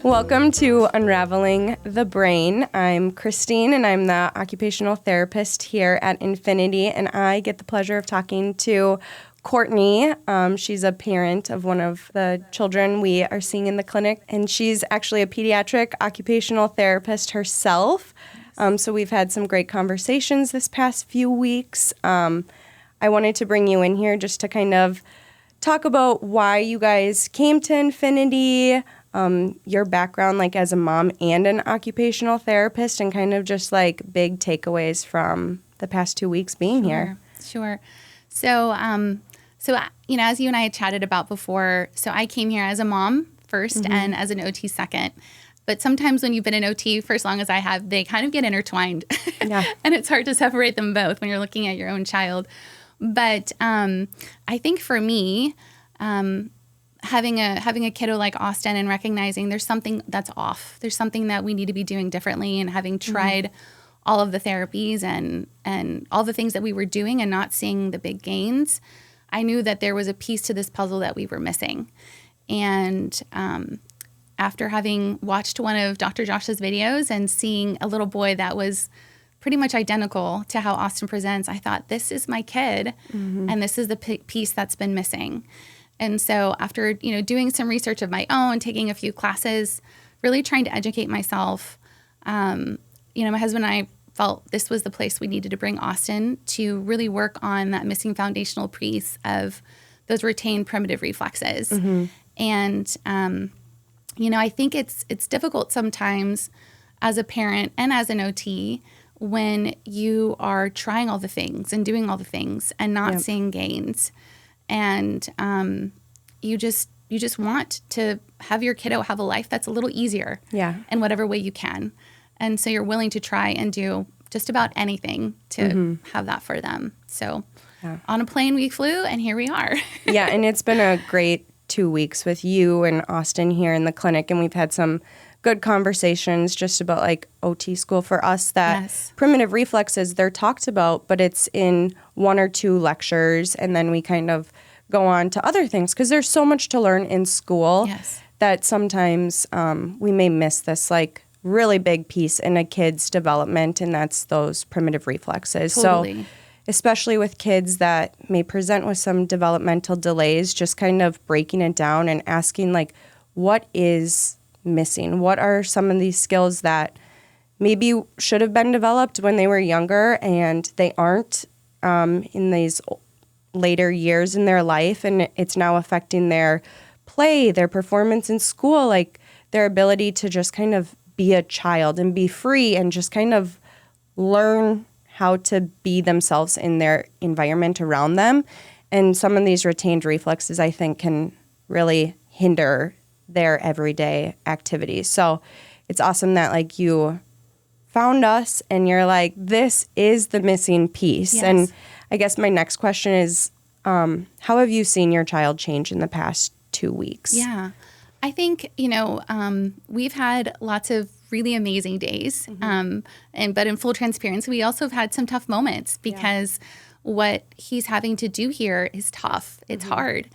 Welcome to Unraveling the Brain. I'm Christine, and I'm the occupational therapist here at Infinity, and I get the pleasure of talking to Courtney. She's a parent of one of the children we are seeing in the clinic, and she's actually a pediatric occupational therapist herself. So we've had some great conversations this past few weeks. I wanted to bring you in here just to kind of talk about why you guys came to Infinity, your background like as a mom and an occupational therapist, and kind of just like big takeaways from the past 2 weeks being here. Sure. So, as you and I had chatted about before, so I came here as a mom first and as an OT second. But sometimes when you've been an OT for as long as I have, they kind of get intertwined. Yeah. And it's hard to separate them both when you're looking at your own child. But I think for me, having a kiddo like Austin and recognizing there's something that's off. There's something that we need to be doing differently, and having tried all of the therapies and all the things that we were doing and not seeing the big gains, I knew that there was a piece to this puzzle that we were missing. And after having watched one of Dr. Josh's videos and seeing a little boy that was pretty much identical to how Austin presents, I thought, this is my kid, and this is the piece that's been missing. And so after, doing some research of my own, taking a few classes, really trying to educate myself, my husband and I felt this was the place we needed to bring Austin to really work on that missing foundational piece of those retained primitive reflexes. And, I think it's difficult sometimes as a parent and as an OT when you are trying all the things and doing all the things and not seeing gains. And you just want to have your kiddo have a life that's a little easier in whatever way you can. And so you're willing to try and do just about anything to have that for them. So on a plane we flew, and here we are. Yeah, and it's been a great 2 weeks with you and Austin here in the clinic, and we've had some good conversations just about like OT school for us, that primitive reflexes, they're talked about, but it's in 1 or 2 lectures, and then we kind of go on to other things because there's so much to learn in school that sometimes we may miss this like really big piece in a kid's development, and that's those primitive reflexes. Totally. So especially with kids that may present with some developmental delays, just kind of breaking it down and asking like, what is missing? What are some of these skills that maybe should have been developed when they were younger and they aren't in these later years in their life, and it's now affecting their play, their performance in school, like their ability to just kind of be a child and be free and just kind of learn how to be themselves in their environment around them. And some of these retained reflexes, I think, can really hinder their everyday activities. So it's awesome that like you found us and you're like, this is the missing piece. Yes. And I guess my next question is, how have you seen your child change in the past 2 weeks? Yeah, I think, we've had lots of really amazing days. But in full transparency, we also have had some tough moments because what he's having to do here is tough. It's hard.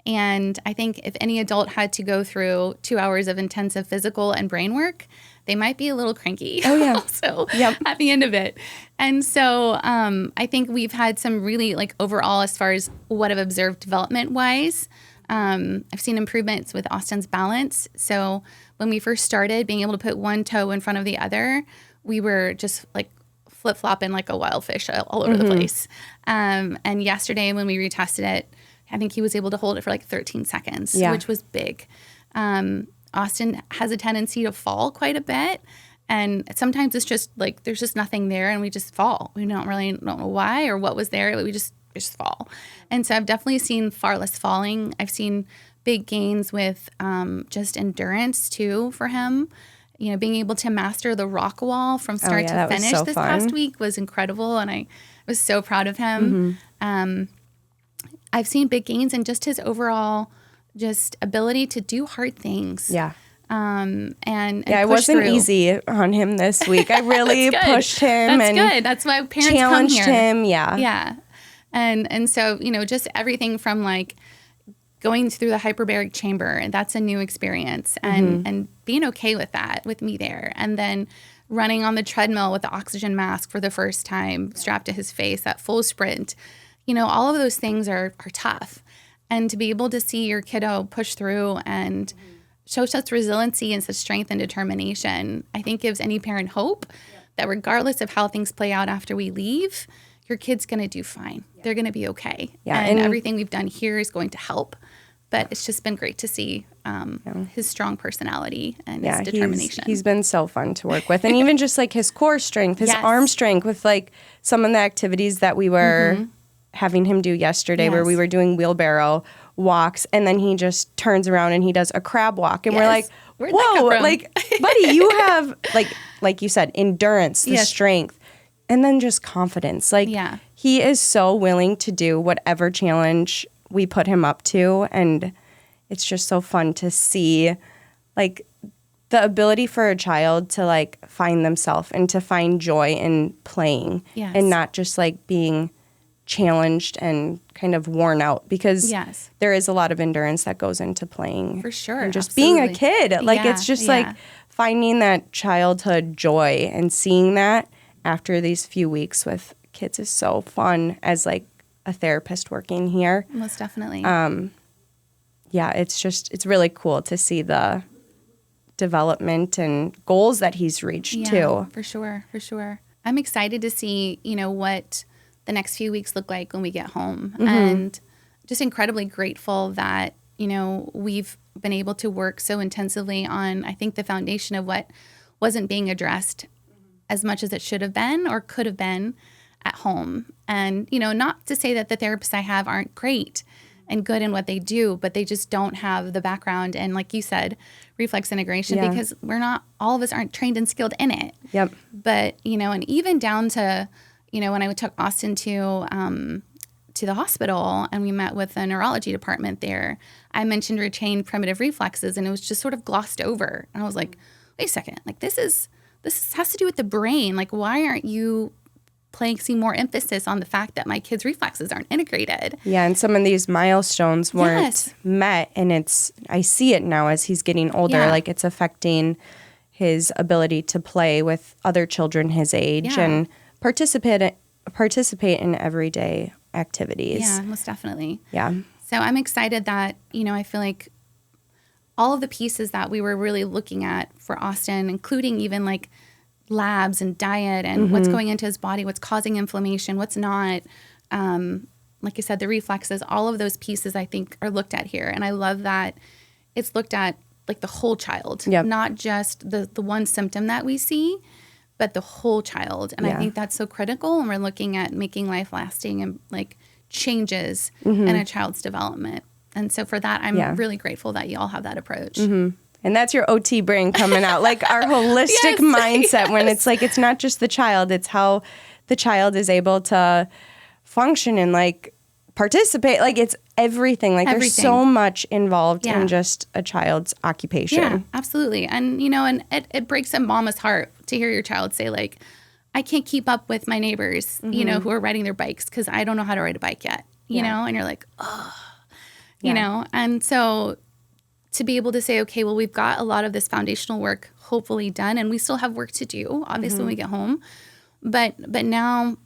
And I think if any adult had to go through 2 hours of intensive physical and brain work, they might be a little cranky. Oh, yeah. So at the end of it. And so I think we've had some really like overall, as far as what I've observed development wise, I've seen improvements with Austin's balance. So when we first started, being able to put one toe in front of the other, we were just like flip-flopping like a wild fish all over the place. And yesterday when we retested it, I think he was able to hold it for like 13 seconds, which was big. Austin has a tendency to fall quite a bit. And sometimes it's just like there's just nothing there and we just fall. We don't know why or what was there, but we just fall. And so I've definitely seen far less falling. I've seen big gains with just endurance too for him. Being able to master the rock wall from start to finish this past week was incredible, and I was so proud of him. I've seen big gains in just his overall just ability to do hard things. Yeah. And it wasn't easy on him this week. I really pushed him. That's good. That's why parents challenged come here. him. Yeah. Yeah. And so, just everything from like going through the hyperbaric chamber, and that's a new experience, and being okay with that, with me there. And then running on the treadmill with the oxygen mask for the first time, strapped to his face at full sprint. All of those things are tough. And to be able to see your kiddo push through and show such resiliency and such strength and determination, I think gives any parent hope that regardless of how things play out after we leave, your kid's going to do fine. They're going to be okay. Yeah, and everything we've done here is going to help. But it's just been great to see his strong personality and his determination. He's been so fun to work with. And even just like his core strength, his arm strength with like some of the activities that we were having him do yesterday where we were doing wheelbarrow walks, and then he just turns around and he does a crab walk. And we're like, whoa, like, buddy, you have, like you said, endurance, the strength, and then just confidence. Like, he is so willing to do whatever challenge we put him up to, and it's just so fun to see, like, the ability for a child to, like, find themselves and to find joy in playing and not just, like, being challenged and kind of worn out, because there is a lot of endurance that goes into playing. For sure. And just being a kid. Like, it's just, like, finding that childhood joy and seeing that after these few weeks with kids is so fun as, like, a therapist working here. Most definitely. It's really cool to see the development and goals that he's reached too. For sure. I'm excited to see, what the next few weeks look like when we get home, and just incredibly grateful that, we've been able to work so intensively on, I think, the foundation of what wasn't being addressed as much as it should have been or could have been at home. And, not to say that the therapists I have aren't great and good in what they do, but they just don't have the background and, like you said, reflex integration, because all of us aren't trained and skilled in it. Yep. But, and even down to, when I took Austin to the hospital and we met with the neurology department there, I mentioned retained primitive reflexes, and it was just sort of glossed over. And I was like, wait a second, like this has to do with the brain. Like, why aren't you placing more emphasis on the fact that my kid's reflexes aren't integrated? Yeah, and some of these milestones weren't met, and I see it now as he's getting older, like it's affecting his ability to play with other children his age and participate in everyday activities. Yeah, most definitely. Yeah. So I'm excited that, I feel like all of the pieces that we were really looking at for Austin, including even like labs and diet and what's going into his body, what's causing inflammation, what's not, like you said, the reflexes, all of those pieces I think are looked at here. And I love that it's looked at like the whole child, not just the one symptom that we see, but the whole child. And I think that's so critical when we're looking at making life lasting and like changes in a child's development. And so for that, I'm really grateful that you all have that approach. And that's your OT brain coming out, like our holistic mindset when it's like, it's not just the child, it's how the child is able to function and like participate. Like it's everything. Like there's so much involved in just a child's occupation. Yeah, absolutely. And, and it breaks a mama's heart to hear your child say like, I can't keep up with my neighbors, who are riding their bikes because I don't know how to ride a bike yet, you know, and you're like, oh, you know, and so to be able to say, okay, well, we've got a lot of this foundational work hopefully done, and we still have work to do, obviously, when we get home. But now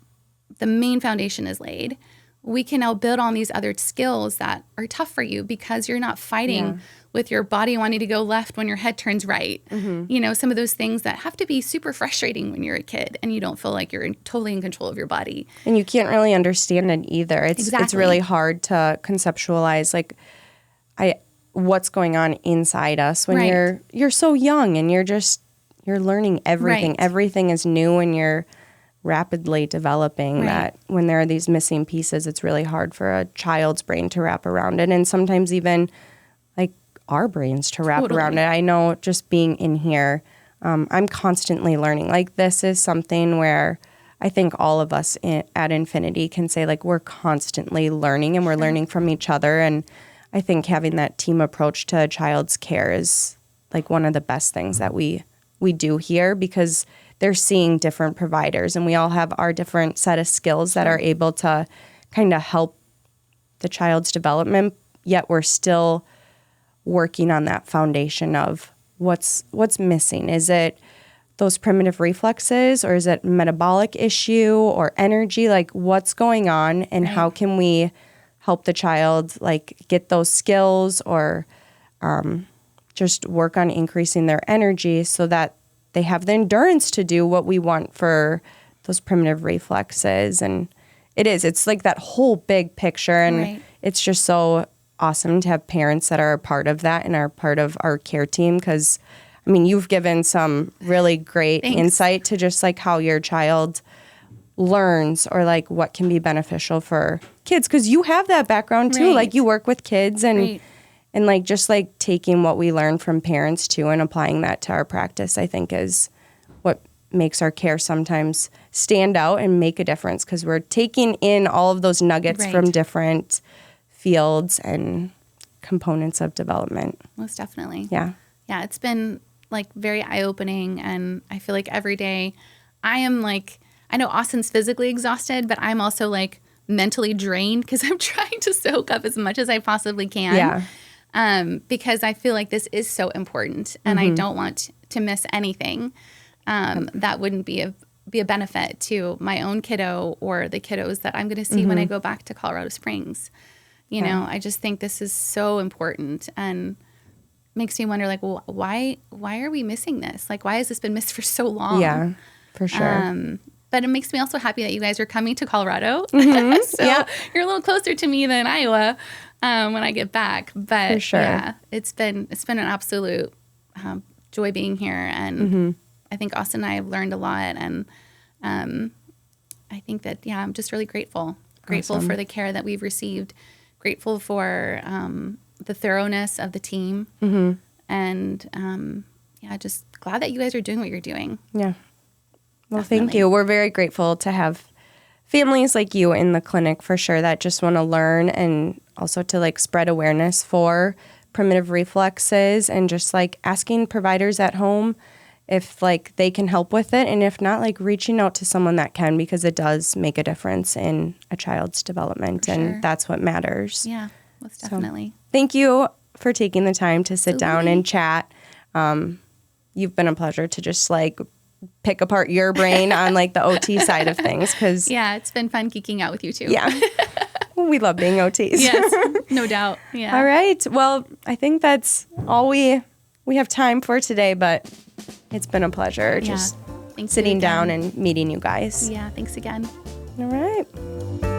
the main foundation is laid. We can now build on these other skills that are tough for you because you're not fighting with your body wanting to go left when your head turns right. You know, some of those things that have to be super frustrating when you're a kid and you don't feel like you're totally in control of your body. And you can't really understand it either. It's really hard to conceptualize like what's going on inside us when you're so young and you're learning everything. Right. Everything is new and you're rapidly developing that when there are these missing pieces, it's really hard for a child's brain to wrap around it. And sometimes even like our brains to wrap around it. I know just being in here, I'm constantly learning. Like this is something where I think all of us at Infinity can say like we're constantly learning and we're learning from each other. And I think having that team approach to a child's care is like one of the best things that we do here because they're seeing different providers and we all have our different set of skills that are able to kind of help the child's development yet we're still working on that foundation of what's missing. Is it those primitive reflexes, or is it metabolic issue or energy? Like, what's going on, and how can we help the child like get those skills, or just work on increasing their energy so that they have the endurance to do what we want for those primitive reflexes. And it's like that whole big picture. And it's just so awesome to have parents that are a part of that and are part of our care team. Because, I mean, you've given some really great insight to just like how your child learns, or like what can be beneficial for kids. Because you have that background too. Like, you work with kids, and and like just like taking what we learn from parents too and applying that to our practice, I think is what makes our care sometimes stand out and make a difference, because we're taking in all of those nuggets from different fields and components of development. Most definitely. Yeah. Yeah, it's been like very eye-opening, and I feel like every day I am like, I know Austin's physically exhausted, but I'm also like mentally drained because I'm trying to soak up as much as I possibly can. Yeah. Because I feel like this is so important, and I don't want to miss anything that wouldn't be a benefit to my own kiddo or the kiddos that I'm going to see when I go back to Colorado Springs. You know, I just think this is so important, and makes me wonder, like, well, why are we missing this? Like, why has this been missed for so long? Yeah, for sure. But it makes me also happy that you guys are coming to Colorado. So you're a little closer to me than Iowa when I get back. But yeah, it's been an absolute joy being here. And I think Austin and I have learned a lot. And I think that, I'm just really grateful. Grateful for the care that we've received. Grateful for the thoroughness of the team. And just glad that you guys are doing what you're doing. Yeah. Well, thank you. We're very grateful to have families like you in the clinic, for sure, that just want to learn, and also to like spread awareness for primitive reflexes, and just like asking providers at home if like they can help with it, and if not, like reaching out to someone that can, because it does make a difference in a child's development, and that's what matters. Yeah, most definitely. So, thank you for taking the time to sit down and chat. You've been a pleasure to just like pick apart your brain on like the OT side of things, because it's been fun geeking out with you too. Yeah. We love being OTs. Yes, no doubt. Yeah. All right. Well, I think that's all we have time for today, but it's been a pleasure just sitting down and meeting you guys. Yeah, thanks again. All right.